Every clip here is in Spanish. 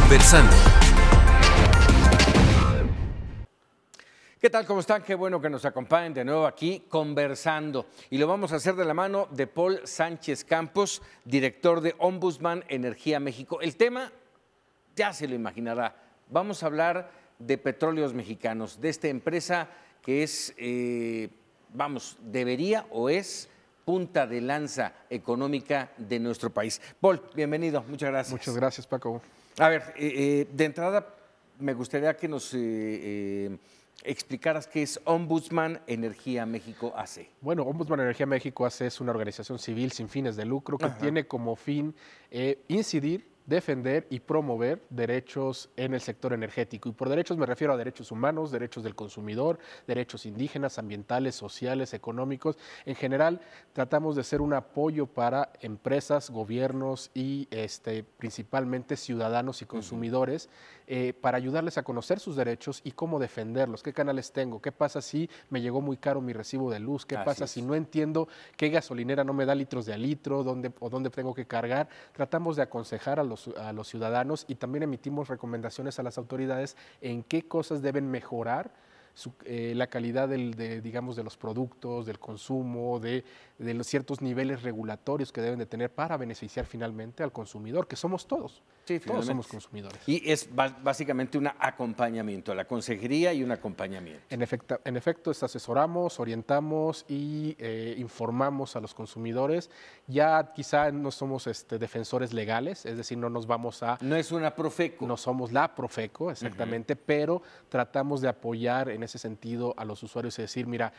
Conversando. ¿Qué tal? ¿Cómo están? Qué bueno que nos acompañen de nuevo aquí conversando. Y lo vamos a hacer de la mano de Paul Sánchez Campos, director de Ombudsman Energía México. El tema, ya se lo imaginará, vamos a hablar de Petróleos Mexicanos, de esta empresa que es, debería o es punta de lanza económica de nuestro país. Paul, bienvenido, muchas gracias. Muchas gracias, Paco. A ver, de entrada me gustaría que nos explicaras qué es Ombudsman Energía México AC. Bueno, Ombudsman Energía México AC es una organización civil sin fines de lucro que tiene como fin incidir, defender y promover derechos en el sector energético. Y por derechos me refiero a derechos humanos, derechos del consumidor, derechos indígenas, ambientales, sociales, económicos. En general, tratamos de ser un apoyo para empresas, gobiernos y principalmente ciudadanos y consumidores para ayudarles a conocer sus derechos y cómo defenderlos, qué canales tengo, qué pasa si me llegó muy caro mi recibo de luz, qué pasa si no entiendo qué gasolinera no me da litros de a litro, dónde tengo que cargar. Tratamos de aconsejar a los ciudadanos y también emitimos recomendaciones a las autoridades en qué cosas deben mejorar la calidad de los productos, del consumo, de los ciertos niveles regulatorios que deben de tener para beneficiar finalmente al consumidor, que somos todos. Sí, todos somos consumidores. Y es básicamente un acompañamiento, la consejería y un acompañamiento. En efecto, asesoramos, orientamos y informamos a los consumidores. Ya quizá no somos defensores legales, es decir, no nos vamos a... No es una Profeco. No somos la Profeco, exactamente, pero tratamos de apoyar en ese sentido a los usuarios y decir, mira,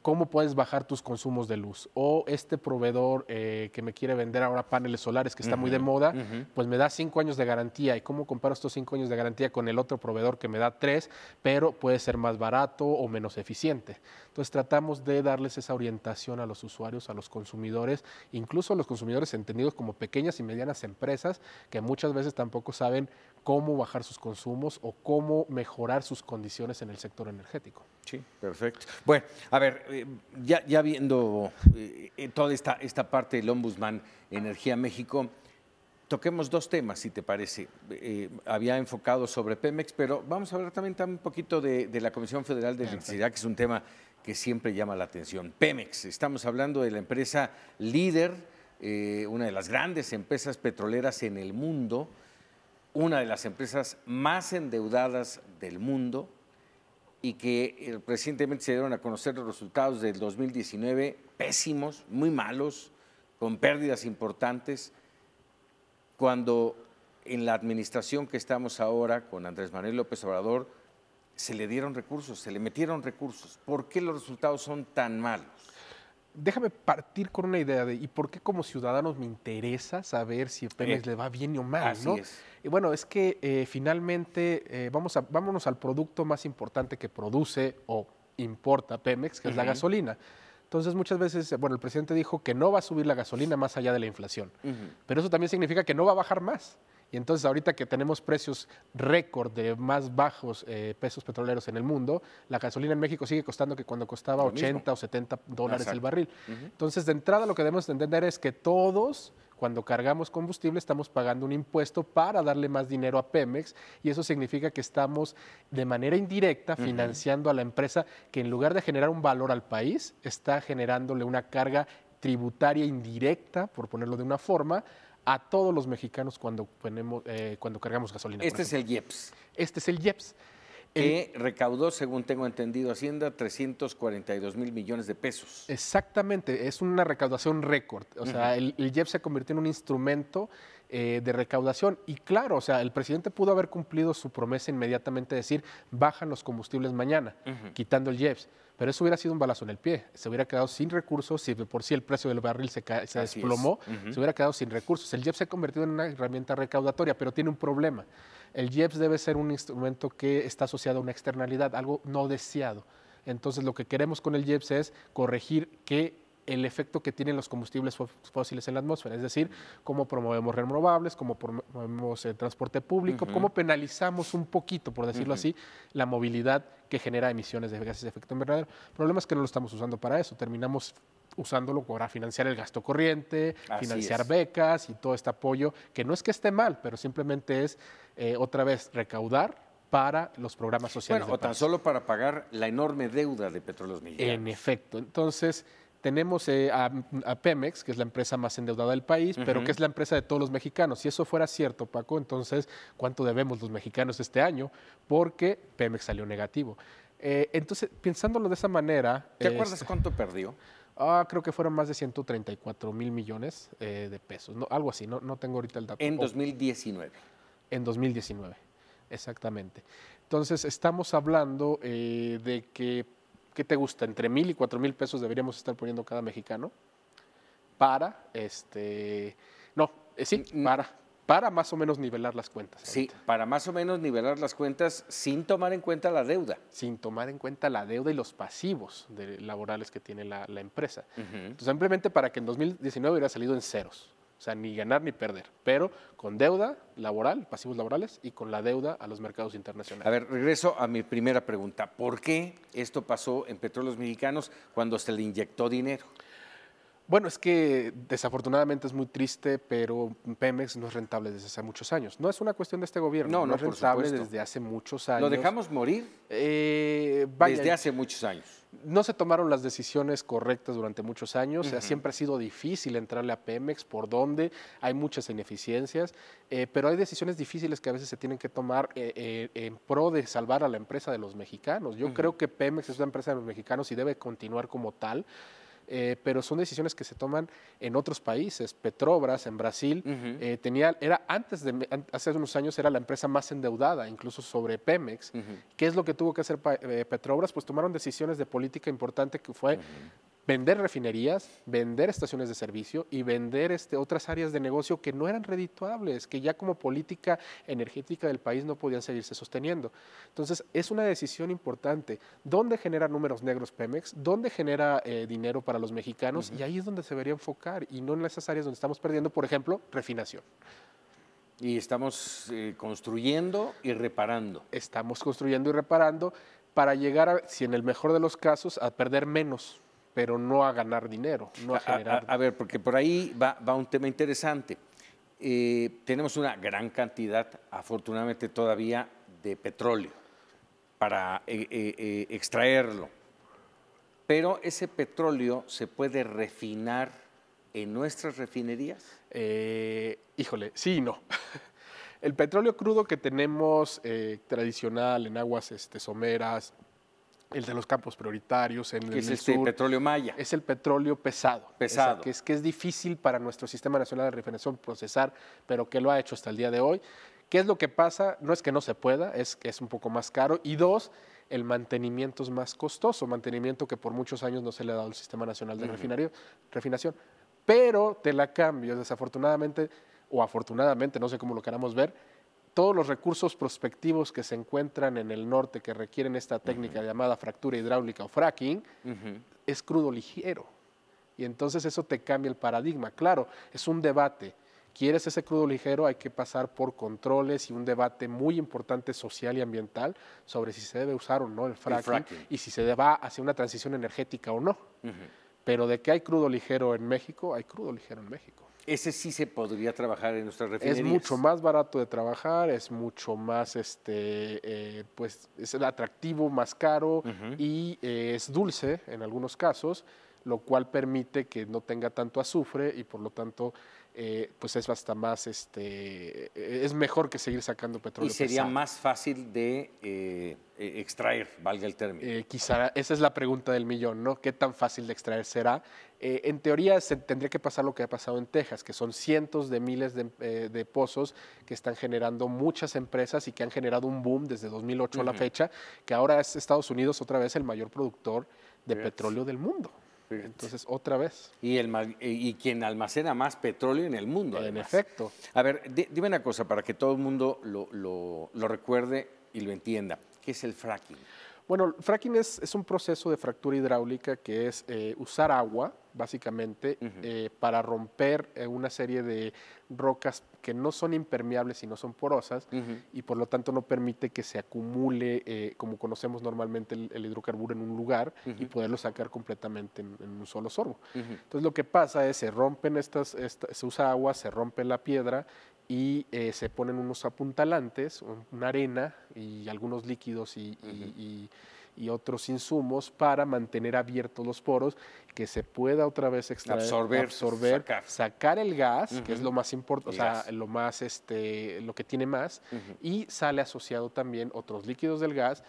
¿cómo puedes bajar tus consumos de luz? O este proveedor que me quiere vender ahora paneles solares, que está muy de moda, pues me da 5 años de garantía. ¿Y cómo comparo estos 5 años de garantía con el otro proveedor que me da 3, pero puede ser más barato o menos eficiente? Entonces tratamos de darles esa orientación a los usuarios, a los consumidores, incluso a los consumidores entendidos como pequeñas y medianas empresas que muchas veces tampoco saben cómo bajar sus consumos o cómo mejorar sus condiciones en el sector energético. Sí, perfecto. Bueno, a ver, ya viendo toda esta parte del Ombudsman Energía México, toquemos 2 temas, si te parece. Había enfocado sobre Pemex, pero vamos a hablar también un poquito de la Comisión Federal de Electricidad, que es un tema que siempre llama la atención. Pemex, estamos hablando de la empresa líder, una de las grandes empresas petroleras en el mundo, una de las empresas más endeudadas del mundo, y que recientemente se dieron a conocer los resultados del 2019, pésimos, muy malos, con pérdidas importantes, cuando en la administración que estamos ahora con Andrés Manuel López Obrador se le dieron recursos, se le metieron recursos. ¿Por qué los resultados son tan malos? Déjame partir con una idea de ¿y por qué como ciudadanos me interesa saber si a Pemex le va bien o mal? Así ¿no? es. Y bueno, es que finalmente vámonos al producto más importante que produce o importa Pemex, que es la gasolina. Entonces muchas veces, bueno, el presidente dijo que no va a subir la gasolina más allá de la inflación, pero eso también significa que no va a bajar más. Y entonces ahorita que tenemos precios récord de más bajos pesos petroleros en el mundo, la gasolina en México sigue costando que cuando costaba 80 o 70 dólares el barril. Entonces, de entrada lo que debemos entender es que todos, cuando cargamos combustible, estamos pagando un impuesto para darle más dinero a Pemex, y eso significa que estamos de manera indirecta financiando a la empresa que, en lugar de generar un valor al país, está generándole una carga tributaria indirecta, por ponerlo de una forma, a todos los mexicanos cuando cargamos gasolina. Este es el IEPS. Este es el IEPS. Que recaudó, según tengo entendido, Hacienda, 342,000 millones de pesos. Exactamente, es una recaudación récord. O sea, el IEPS se convirtió en un instrumento de recaudación. Y claro, o sea, el presidente pudo haber cumplido su promesa inmediatamente de decir, bajan los combustibles mañana, quitando el IEPS. Pero eso hubiera sido un balazo en el pie. Se hubiera quedado sin recursos. Si de por sí el precio del barril se desplomó, se hubiera quedado sin recursos. El IEPS se ha convertido en una herramienta recaudatoria, pero tiene un problema. El IEPS debe ser un instrumento que está asociado a una externalidad, algo no deseado. Entonces, lo que queremos con el IEPS es corregir el efecto que tienen los combustibles fósiles en la atmósfera, es decir, cómo promovemos renovables, cómo promovemos el transporte público, cómo penalizamos un poquito, por decirlo así, la movilidad que genera emisiones de gases de efecto invernadero. El problema es que no lo estamos usando para eso, terminamos usándolo para financiar el gasto corriente, Así financiar es. becas y todo este apoyo, que no es que esté mal, pero simplemente es, otra vez, recaudar para los programas sociales Bueno, del o tan país. solo para pagar la enorme deuda de Petróleos Mexicanos. En efecto. Entonces, tenemos a Pemex, que es la empresa más endeudada del país, pero que es la empresa de todos los mexicanos. Si eso fuera cierto, Paco, entonces, ¿cuánto debemos los mexicanos este año? Porque Pemex salió negativo. Entonces, pensándolo de esa manera... ¿Te acuerdas cuánto perdió? Creo que fueron más de 134,000 millones de pesos, no, algo así, no tengo ahorita el dato. En 2019. En 2019, exactamente. Entonces, estamos hablando de que, ¿qué te gusta? Entre 1,000 y 4,000 pesos deberíamos estar poniendo cada mexicano para, para más o menos nivelar las cuentas. Sí, ahorita. para más o menos nivelar las cuentas sin tomar en cuenta la deuda. Sin tomar en cuenta la deuda y los pasivos laborales que tiene la empresa. Ujú. Entonces, simplemente para que en 2019 hubiera salido en ceros. O sea, ni ganar ni perder, pero con deuda laboral, pasivos laborales, y con la deuda a los mercados internacionales. A ver, regreso a mi primera pregunta. ¿Por qué esto pasó en Petróleos Mexicanos cuando se le inyectó dinero? Bueno, es que desafortunadamente es muy triste, pero Pemex no es rentable desde hace muchos años. No es una cuestión de este gobierno, No, es por rentable supuesto. desde hace muchos años. ¿Lo dejamos morir? Vaya, Desde hace muchos años. no se tomaron las decisiones correctas durante muchos años. O sea, siempre ha sido difícil entrarle a Pemex, por dónde, hay muchas ineficiencias, pero hay decisiones difíciles que a veces se tienen que tomar en pro de salvar a la empresa de los mexicanos. Yo creo que Pemex es una empresa de los mexicanos y debe continuar como tal. Pero son decisiones que se toman en otros países. Petrobras en Brasil hace unos años era la empresa más endeudada, incluso sobre Pemex. ¿Qué es lo que tuvo que hacer Petrobras? Pues tomaron decisiones de política importante que fue vender refinerías, vender estaciones de servicio y vender otras áreas de negocio que no eran redituables, que ya como política energética del país no podían seguirse sosteniendo. Entonces, es una decisión importante. ¿Dónde genera números negros Pemex? ¿Dónde genera dinero para los mexicanos? Y ahí es donde se debería enfocar y no en esas áreas donde estamos perdiendo, por ejemplo, refinación. Y estamos construyendo y reparando. Estamos construyendo y reparando para llegar, si en el mejor de los casos, a perder menos, pero no a ganar dinero, no a generar. A ver, porque por ahí va un tema interesante. Tenemos una gran cantidad, afortunadamente todavía, de petróleo para extraerlo. Pero ese petróleo se puede refinar en nuestras refinerías. Híjole, sí y no. El petróleo crudo que tenemos tradicional en aguas someras, el de los campos prioritarios en el sur, petróleo maya. es el petróleo pesado. Pesado. Que es difícil para nuestro Sistema Nacional de Refinación procesar, pero que lo ha hecho hasta el día de hoy. ¿Qué es lo que pasa? No es que no se pueda, es que es un poco más caro. Y dos, el mantenimiento es más costoso, mantenimiento que por muchos años no se le ha dado al Sistema Nacional de Refinación. Pero te la cambio, desafortunadamente, o afortunadamente, no sé cómo lo queramos ver, todos los recursos prospectivos que se encuentran en el norte que requieren esta técnica llamada fractura hidráulica o fracking, es crudo ligero. Y entonces eso te cambia el paradigma. Claro, es un debate. ¿Quieres ese crudo ligero? Hay que pasar por controles y un debate muy importante social y ambiental sobre si se debe usar o no el fracking y si se va hacia una transición energética o no. Pero de que hay crudo ligero en México, hay crudo ligero en México. Ese sí se podría trabajar en nuestras refinerías. Es mucho más barato de trabajar, es mucho más, pues es atractivo, más caro y es dulce en algunos casos, lo cual permite que no tenga tanto azufre y por lo tanto pues es hasta más, es mejor que seguir sacando petróleo Y sería pesado. más fácil de extraer, valga el término. Quizá esa es la pregunta del millón, ¿no? ¿Qué tan fácil de extraer será? En teoría tendría que pasar lo que ha pasado en Texas, que son cientos de miles de pozos que están generando muchas empresas y que han generado un boom desde 2008 a la fecha, que ahora es Estados Unidos otra vez el mayor productor de petróleo del mundo. Entonces, otra vez. Y quien almacena más petróleo en el mundo. En además. efecto. A ver, dime una cosa para que todo el mundo lo recuerde y lo entienda. ¿Qué es el fracking? Bueno, el fracking es un proceso de fractura hidráulica que es usar agua básicamente, para romper una serie de rocas que no son impermeables y no son porosas, y por lo tanto no permite que se acumule, como conocemos normalmente, el hidrocarburo en un lugar y poderlo sacar completamente en un solo sorbo. Entonces lo que pasa es, se rompen se usa agua, se rompe la piedra y se ponen unos apuntalantes, una arena y algunos líquidos y otros insumos para mantener abiertos los poros, que se pueda otra vez extraer, absorber sacar el gas, que es lo más importante, o sea, lo más, lo que tiene más, y sale asociado también otros líquidos del gas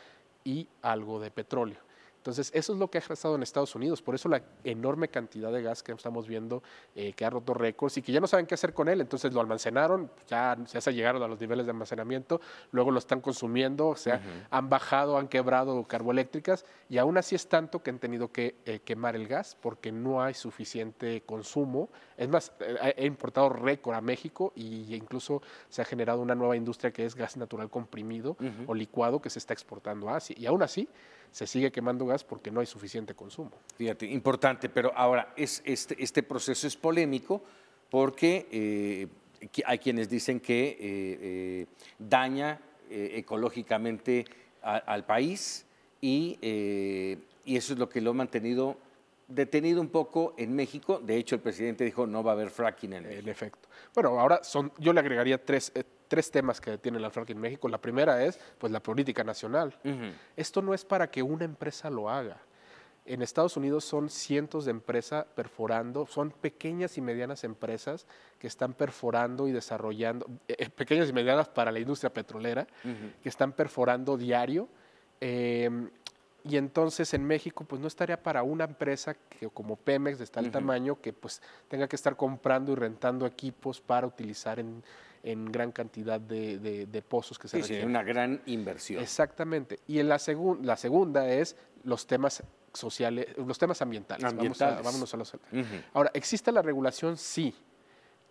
y algo de petróleo. Entonces, eso es lo que ha pasado en Estados Unidos. Por eso la enorme cantidad de gas que estamos viendo, que ha roto récords y que ya no saben qué hacer con él. Entonces, lo almacenaron, ya se llegaron a los niveles de almacenamiento, luego lo están consumiendo, o sea, han bajado, han quebrado carboeléctricas y aún así es tanto que han tenido que quemar el gas porque no hay suficiente consumo. Es más, he importado récord a México y incluso se ha generado una nueva industria que es gas natural comprimido o licuado que se está exportando a Asia. Y aún así, se sigue quemando gas porque no hay suficiente consumo. Fíjate, importante, pero ahora este proceso es polémico porque hay quienes dicen que daña ecológicamente al país y eso es lo que lo ha mantenido detenido un poco en México. De hecho, el presidente dijo no va a haber fracking en México. En efecto. Bueno, ahora yo le agregaría tres temas que detienen al fracking en México. La primera es pues la política nacional. Esto no es para que una empresa lo haga. En Estados Unidos son cientos de empresas perforando, son pequeñas y medianas empresas que están perforando y desarrollando, pequeñas y medianas para la industria petrolera, que están perforando diario. Y entonces en México pues no estaría para una empresa que como Pemex de tal tamaño que pues tenga que estar comprando y rentando equipos para utilizar en gran cantidad de pozos que se requieren. Sí, una gran inversión. Exactamente. Y en la segunda es los temas sociales, los temas ambientales. Vámonos a los. Ahora, ¿existe la regulación? Sí.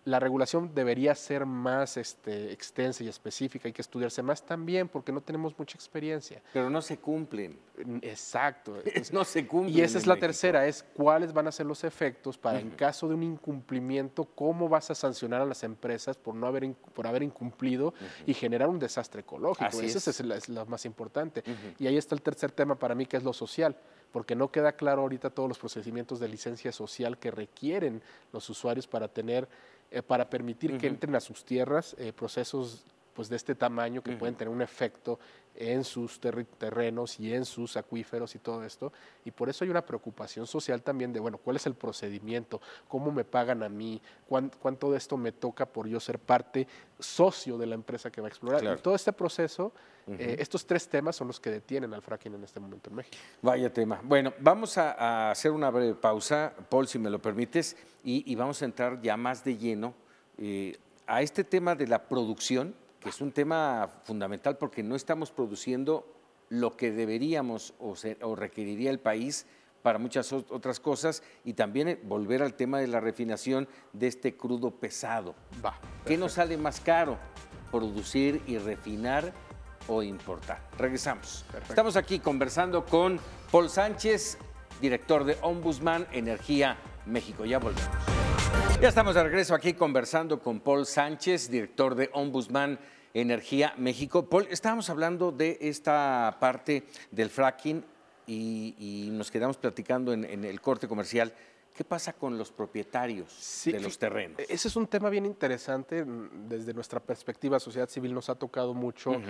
La regulación debería ser más extensa y específica, hay que estudiarse más también porque no tenemos mucha experiencia. Pero no se cumplen. Exacto. Entonces, no se cumplen. Y esa es la tercera, es cuáles van a ser los efectos para en caso de un incumplimiento, cómo vas a sancionar a las empresas por haber incumplido y generar un desastre ecológico. Esa es la más importante. Y ahí está el tercer tema para mí, que es lo social, porque no queda claro ahorita todos los procedimientos de licencia social que requieren los usuarios para permitir que entren a sus tierras procesos pues, de este tamaño que pueden tener un efecto en sus terrenos y en sus acuíferos y todo esto. Y por eso hay una preocupación social también de, bueno, ¿cuál es el procedimiento? ¿Cómo me pagan a mí? ¿Cuánto de esto me toca por yo ser parte socio de la empresa que va a explorar? Claro. Y todo este proceso, estos tres temas son los que detienen al fracking en este momento en México. Vaya tema. Bueno, vamos a hacer una breve pausa, Paul, si me lo permites, y vamos a entrar ya más de lleno a este tema de la producción, que es un tema fundamental porque no estamos produciendo lo que deberíamos o requeriría el país para muchas otras cosas, y también volver al tema de la refinación de este crudo pesado. ¿Qué nos sale más caro? ¿Producir y refinar o importar? Regresamos. Perfecto. Estamos aquí conversando con Paul Sánchez, director de Ombudsman Energía México. Ya volvemos. Ya estamos de regreso aquí conversando con Paul Sánchez, director de Ombudsman Energía México. Paul, estábamos hablando de esta parte del fracking y nos quedamos platicando en el corte comercial. ¿Qué pasa con los propietarios de los terrenos? Ese es un tema bien interesante. Desde nuestra perspectiva, sociedad civil, nos ha tocado mucho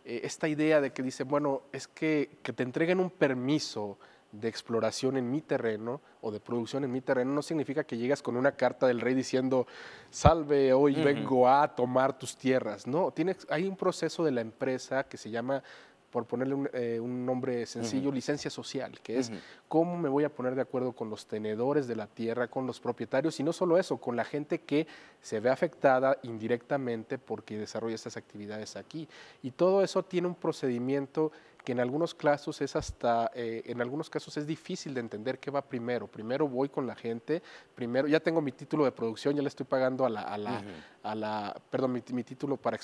esta idea de que dice, bueno, es que te entreguen un permiso de exploración en mi terreno o de producción en mi terreno no significa que llegas con una carta del rey diciendo salve, hoy vengo a tomar tus tierras. No, hay un proceso de la empresa que se llama, por ponerle un nombre sencillo, licencia social, que es cómo me voy a poner de acuerdo con los tenedores de la tierra, con los propietarios, y no solo eso, con la gente que se ve afectada indirectamente porque desarrolla estas actividades aquí. Y todo eso tiene un procedimiento que en algunos casos es difícil de entender qué va primero. Primero voy con la gente, primero ya tengo mi título de producción, ya le estoy pagando mi título para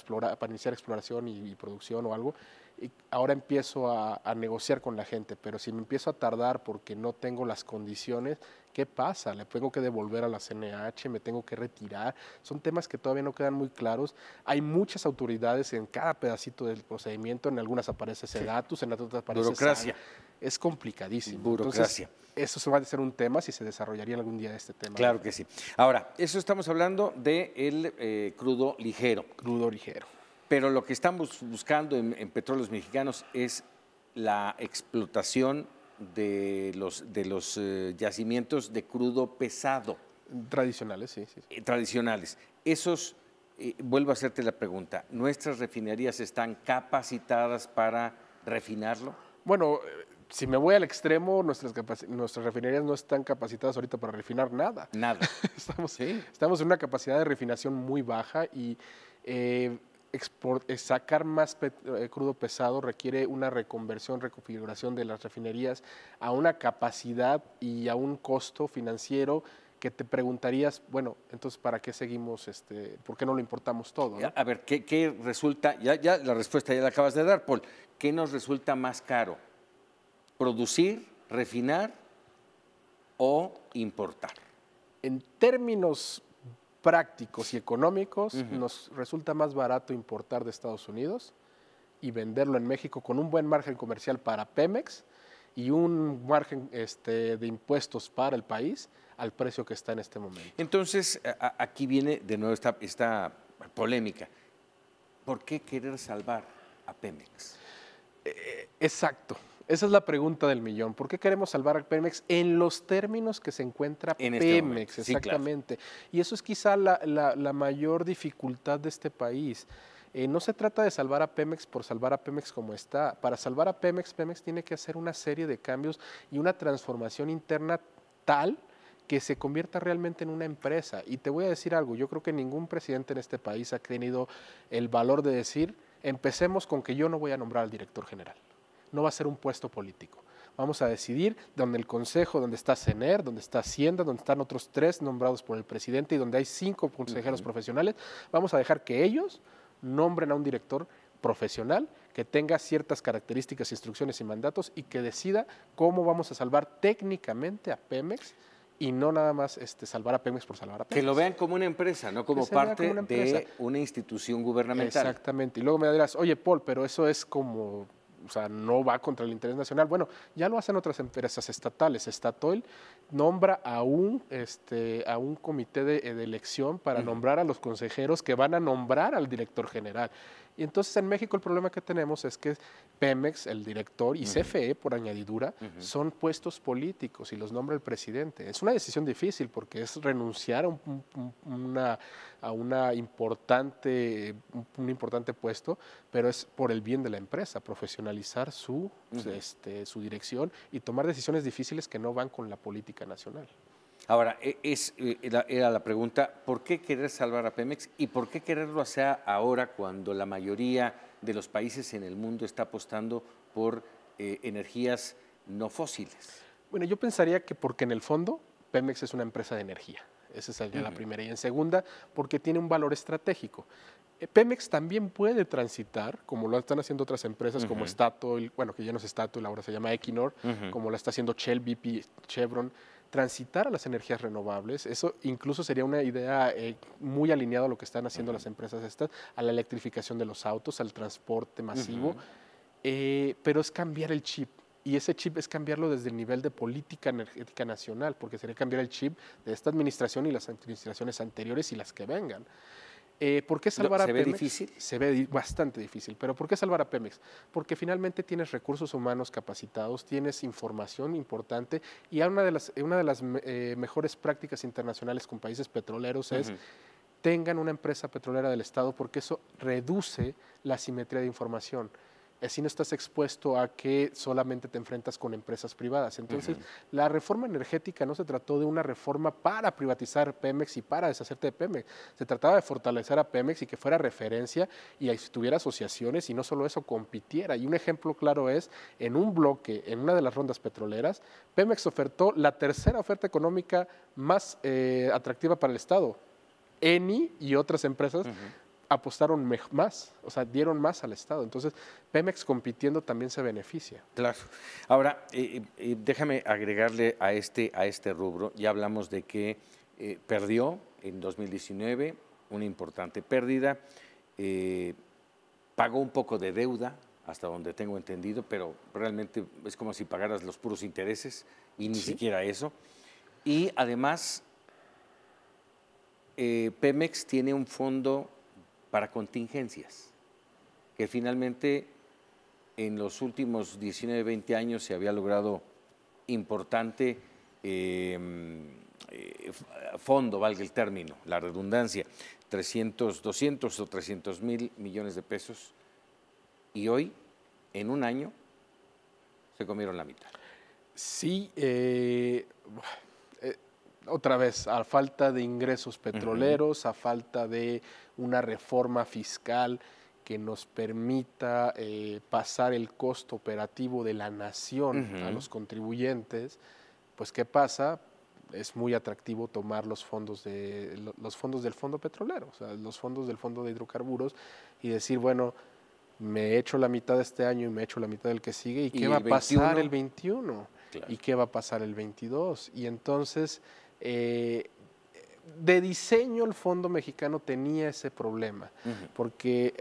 iniciar exploración y producción o algo. y ahora empiezo a negociar con la gente, pero si me empiezo a tardar porque no tengo las condiciones, ¿qué pasa? ¿Le tengo que devolver a la CNH? ¿Me tengo que retirar? Son temas que todavía no quedan muy claros. Hay muchas autoridades en cada pedacito del procedimiento, en algunas aparece Sedatus, en otras aparece burocracia. SAN. Es complicadísimo. Burocracia. Entonces, eso va a ser un tema si se desarrollaría algún día este tema. Claro que sí. Ahora, eso estamos hablando del crudo ligero. Crudo ligero. Pero lo que estamos buscando en Petróleos Mexicanos es la explotación de los yacimientos de crudo pesado. Tradicionales, sí. Tradicionales. Esos, vuelvo a hacerte la pregunta, ¿nuestras refinerías están capacitadas para refinarlo? Bueno, si me voy al extremo, nuestras refinerías no están capacitadas ahorita para refinar nada. Nada. Estamos en una capacidad de refinación muy baja y sacar más crudo pesado requiere una reconversión, reconfiguración de las refinerías a una capacidad y a un costo financiero que te preguntarías, bueno, entonces, ¿para qué seguimos, por qué no lo importamos todo? ¿No? A ver, ¿qué resulta? Ya la respuesta ya la acabas de dar, Paul. ¿Qué nos resulta más caro? ¿Producir, refinar o importar? En términos prácticos y económicos, nos resulta más barato importar de Estados Unidos y venderlo en México con un buen margen comercial para Pemex y un margen de impuestos para el país al precio que está en este momento. Entonces, aquí viene de nuevo esta polémica. ¿Por qué querer salvar a Pemex? Exacto. Esa es la pregunta del millón. ¿Por qué queremos salvar a Pemex en los términos que se encuentra en Pemex? Exactamente. Sí, claro. Y eso es quizá la mayor dificultad de este país. No se trata de salvar a Pemex por salvar a Pemex como está. Para salvar a Pemex, Pemex tiene que hacer una serie de cambios y una transformación interna tal que se convierta realmente en una empresa. Y te voy a decir algo, yo creo que ningún presidente en este país ha tenido el valor de decir, empecemos con que yo no voy a nombrar al director general. No va a ser un puesto político. Vamos a decidir donde el Consejo, donde está CENER, donde está Hacienda, donde están otros 3 nombrados por el presidente y donde hay 5 consejeros profesionales, vamos a dejar que ellos nombren a un director profesional que tenga ciertas características, instrucciones y mandatos y que decida cómo vamos a salvar técnicamente a Pemex y no nada más salvar a Pemex por salvar a Pemex. Que lo vean como una empresa, no como parte de una institución gubernamental. Exactamente. Y luego me dirás, oye, Paul, pero eso es como... O sea, no va contra el interés nacional. Bueno, ya lo hacen otras empresas estatales. Statoil nombra a un comité de elección para nombrar a los consejeros que van a nombrar al director general. Y entonces en México el problema que tenemos es que Pemex, el director, y CFE, por añadidura, son puestos políticos y los nombra el presidente. Es una decisión difícil porque es renunciar a un importante puesto, pero es por el bien de la empresa, profesionalizar su dirección y tomar decisiones difíciles que no van con la política nacional. Ahora, era la pregunta, ¿por qué querer salvar a Pemex y por qué quererlo hacer ahora cuando la mayoría de los países en el mundo está apostando por energías no fósiles? Bueno, yo pensaría que porque en el fondo Pemex es una empresa de energía. Esa sería la primera. Y en segunda, porque tiene un valor estratégico. Pemex también puede transitar, como lo están haciendo otras empresas como Statoil, bueno, que ya no es Statoil, ahora se llama Equinor, como lo está haciendo Shell, BP, Chevron, transitar a las energías renovables. Eso incluso sería una idea muy alineada a lo que están haciendo las empresas estas, a la electrificación de los autos, al transporte masivo, pero es cambiar el chip. Y ese chip es cambiarlo desde el nivel de política energética nacional, porque sería cambiar el chip de esta administración y las administraciones anteriores y las que vengan. ¿Por qué salvar a Pemex? ¿Se ve difícil? Se ve bastante difícil, pero ¿por qué salvar a Pemex? Porque finalmente tienes recursos humanos capacitados, tienes información importante y una de las mejores prácticas internacionales con países petroleros es tengan una empresa petrolera del Estado porque eso reduce la asimetría de información. Así no estás expuesto a que solamente te enfrentas con empresas privadas. Entonces, la reforma energética no se trató de una reforma para privatizar Pemex y para deshacerte de Pemex. Se trataba de fortalecer a Pemex y que fuera referencia y si tuviera asociaciones y no solo eso, compitiera. Y un ejemplo claro es, en un bloque, en una de las rondas petroleras, Pemex ofertó la tercera oferta económica más atractiva para el Estado. Eni y otras empresas apostaron más, o sea, dieron más al Estado. Entonces, Pemex compitiendo también se beneficia. Claro. Ahora, déjame agregarle a este rubro, ya hablamos de que perdió en 2019 una importante pérdida, pagó un poco de deuda, hasta donde tengo entendido, pero realmente es como si pagaras los puros intereses y ni siquiera eso. Y además, Pemex tiene un fondo para contingencias, que finalmente en los últimos 19, 20 años se había logrado importante fondo, valga el término, la redundancia, 200 o 300 mil millones de pesos, y hoy, en un año, se comieron la mitad. Sí, otra vez, a falta de ingresos petroleros, a falta de una reforma fiscal que nos permita pasar el costo operativo de la nación a los contribuyentes, pues ¿qué pasa? Es muy atractivo tomar los fondos del fondo petrolero, o sea, los fondos del fondo de hidrocarburos y decir, bueno, me he hecho la mitad de este año y me he hecho la mitad del que sigue, ¿y qué va a pasar el 21? Claro. ¿Y qué va a pasar el 22? Y entonces, de diseño el fondo mexicano tenía ese problema, porque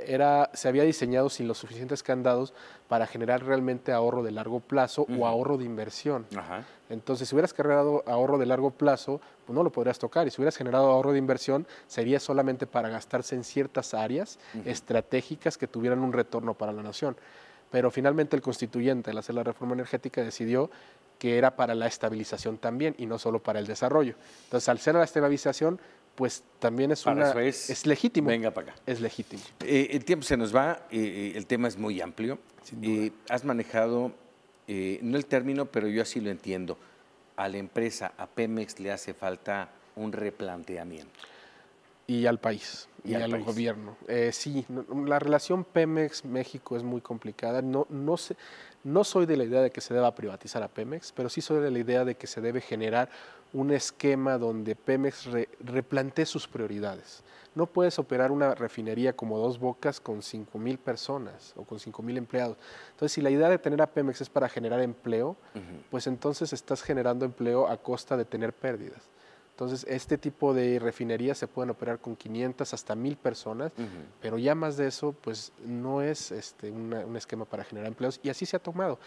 se había diseñado sin los suficientes candados para generar realmente ahorro de largo plazo o ahorro de inversión. Entonces, si hubieras generado ahorro de largo plazo, pues no lo podrías tocar, y si hubieras generado ahorro de inversión, sería solamente para gastarse en ciertas áreas estratégicas que tuvieran un retorno para la nación. Pero finalmente el constituyente, al hacer la reforma energética, decidió que era para la estabilización también y no solo para el desarrollo. Entonces, al ser la estabilización, pues también es es legítimo. Venga para acá. Es legítimo. El tiempo se nos va, el tema es muy amplio. Has manejado, no el término, pero yo así lo entiendo, a la empresa, a Pemex, le hace falta un replanteamiento. Y al país, y al gobierno. Sí, la relación Pemex-México es muy complicada. No soy de la idea de que se deba privatizar a Pemex, pero sí soy de la idea de que se debe generar un esquema donde Pemex replantee sus prioridades. No puedes operar una refinería como Dos Bocas con 5,000 personas o con 5,000 empleados. Entonces, si la idea de tener a Pemex es para generar empleo, pues entonces estás generando empleo a costa de tener pérdidas. Entonces, este tipo de refinerías se pueden operar con 500 hasta 1,000 personas, pero ya más de eso, pues no es un esquema para generar empleos, y así se ha tomado.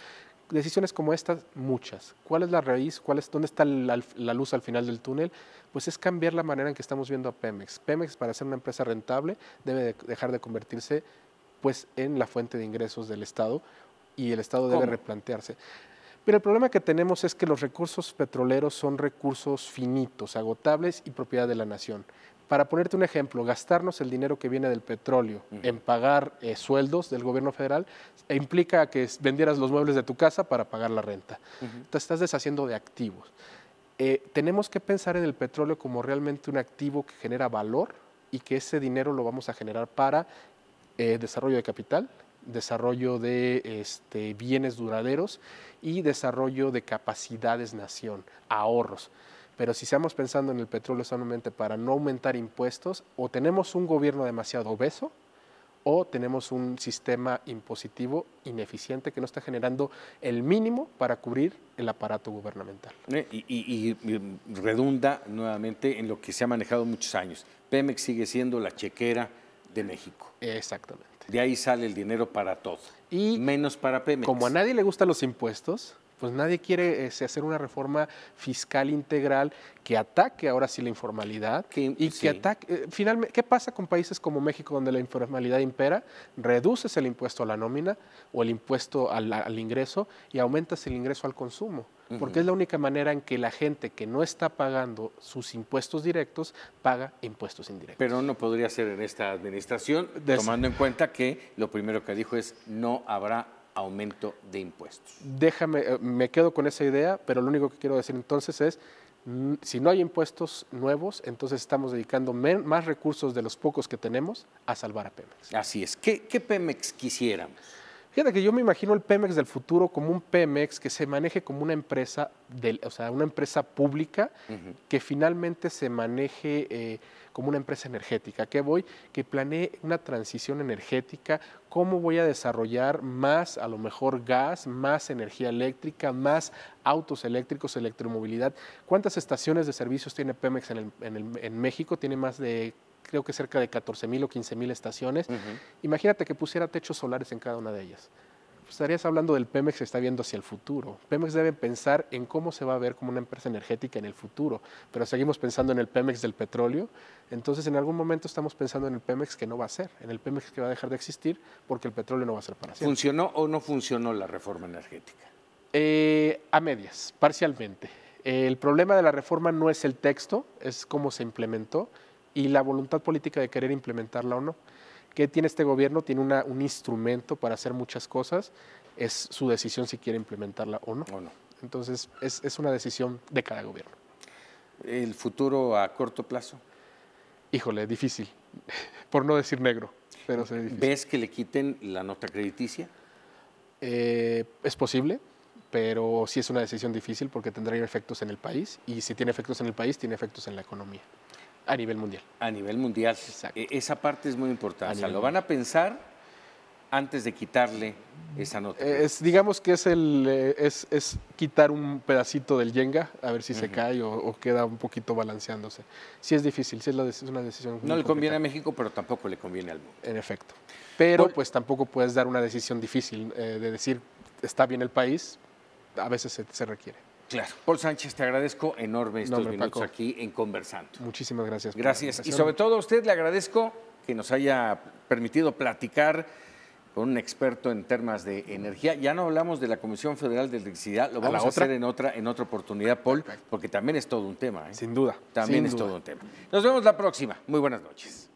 Decisiones como estas, muchas. ¿Cuál es la raíz? ¿Dónde está la luz al final del túnel? Pues es cambiar la manera en que estamos viendo a Pemex. Pemex, para ser una empresa rentable, debe dejar de convertirse pues, en la fuente de ingresos del Estado, y el Estado debe replantearse. Pero el problema que tenemos es que los recursos petroleros son recursos finitos, agotables y propiedad de la nación. Para ponerte un ejemplo, gastarnos el dinero que viene del petróleo en pagar sueldos del gobierno federal implica que vendieras los muebles de tu casa para pagar la renta. Te estás deshaciendo de activos. Tenemos que pensar en el petróleo como realmente un activo que genera valor, y que ese dinero lo vamos a generar para desarrollo de capital, desarrollo de bienes duraderos y desarrollo de capacidades nación, ahorros. Pero si estamos pensando en el petróleo solamente para no aumentar impuestos, o tenemos un gobierno demasiado obeso, o tenemos un sistema impositivo ineficiente que no está generando el mínimo para cubrir el aparato gubernamental. Y redunda nuevamente en lo que se ha manejado muchos años. Pemex sigue siendo la chequera de México. Exactamente. De ahí sale el dinero para todo, y menos para Pemex. Como a nadie le gustan los impuestos, pues nadie quiere hacer una reforma fiscal integral que ataque ahora sí la informalidad que ataque, finalmente, ¿qué pasa con países como México, donde la informalidad impera? Reduces el impuesto a la nómina o el impuesto al ingreso, y aumentas el ingreso al consumo, porque es la única manera en que la gente que no está pagando sus impuestos directos paga impuestos indirectos. Pero no podría ser en esta administración, tomando en cuenta que lo primero que dijo es no habrá aumento de impuestos. Me quedo con esa idea, pero lo único que quiero decir entonces es, si no hay impuestos nuevos, entonces estamos dedicando más recursos de los pocos que tenemos a salvar a Pemex. Así es. ¿Qué Pemex quisiéramos? Fíjate que yo me imagino el Pemex del futuro como un Pemex que se maneje como una empresa, o sea, una empresa pública que finalmente se maneje como una empresa energética. ¿A qué voy? Que planee una transición energética, cómo voy a desarrollar más, a lo mejor gas, más energía eléctrica, más autos eléctricos, electromovilidad. ¿Cuántas estaciones de servicios tiene Pemex en México? Tiene más de, creo que cerca de 14,000 o 15,000 estaciones. Imagínate que pusiera techos solares en cada una de ellas. Pues estarías hablando del Pemex que está viendo hacia el futuro. Pemex debe pensar en cómo se va a ver como una empresa energética en el futuro, pero seguimos pensando en el Pemex del petróleo. Entonces, en algún momento estamos pensando en el Pemex que no va a ser, en el Pemex que va a dejar de existir porque el petróleo no va a ser para siempre. ¿Funcionó o no funcionó la reforma energética? A medias, parcialmente. El problema de la reforma no es el texto, es cómo se implementó y la voluntad política de querer implementarla o no. ¿Qué tiene este gobierno? Tiene un instrumento para hacer muchas cosas, es su decisión si quiere implementarla o no. Entonces, es una decisión de cada gobierno. ¿El futuro a corto plazo? Híjole, difícil, por no decir negro, pero es difícil. ¿Ves que le quiten la nota crediticia? Es posible, pero sí es una decisión difícil porque tendrá efectos en el país y si tiene efectos en el país, tiene efectos en la economía. A nivel mundial. A nivel mundial. Exacto. Esa parte es muy importante. O sea, lo van a pensar antes de quitarle esa nota. Digamos que es quitar un pedacito del Yenga, a ver si se cae o queda un poquito balanceándose. Sí es difícil, sí es una decisión. No le conviene a México, pero tampoco le conviene al mundo. En efecto. Pero pues tampoco puedes dar una decisión difícil de decir, está bien el país, a veces se requiere. Claro. Paul Sánchez, te agradezco enorme estos minutos aquí en Conversando. Muchísimas gracias. Gracias. Y sobre todo a usted le agradezco que nos haya permitido platicar con un experto en temas de energía. Ya no hablamos de la Comisión Federal de Electricidad, lo vamos a hacer en otra oportunidad, Paul, porque también es todo un tema. Sin duda. También es todo un tema. Nos vemos la próxima. Muy buenas noches.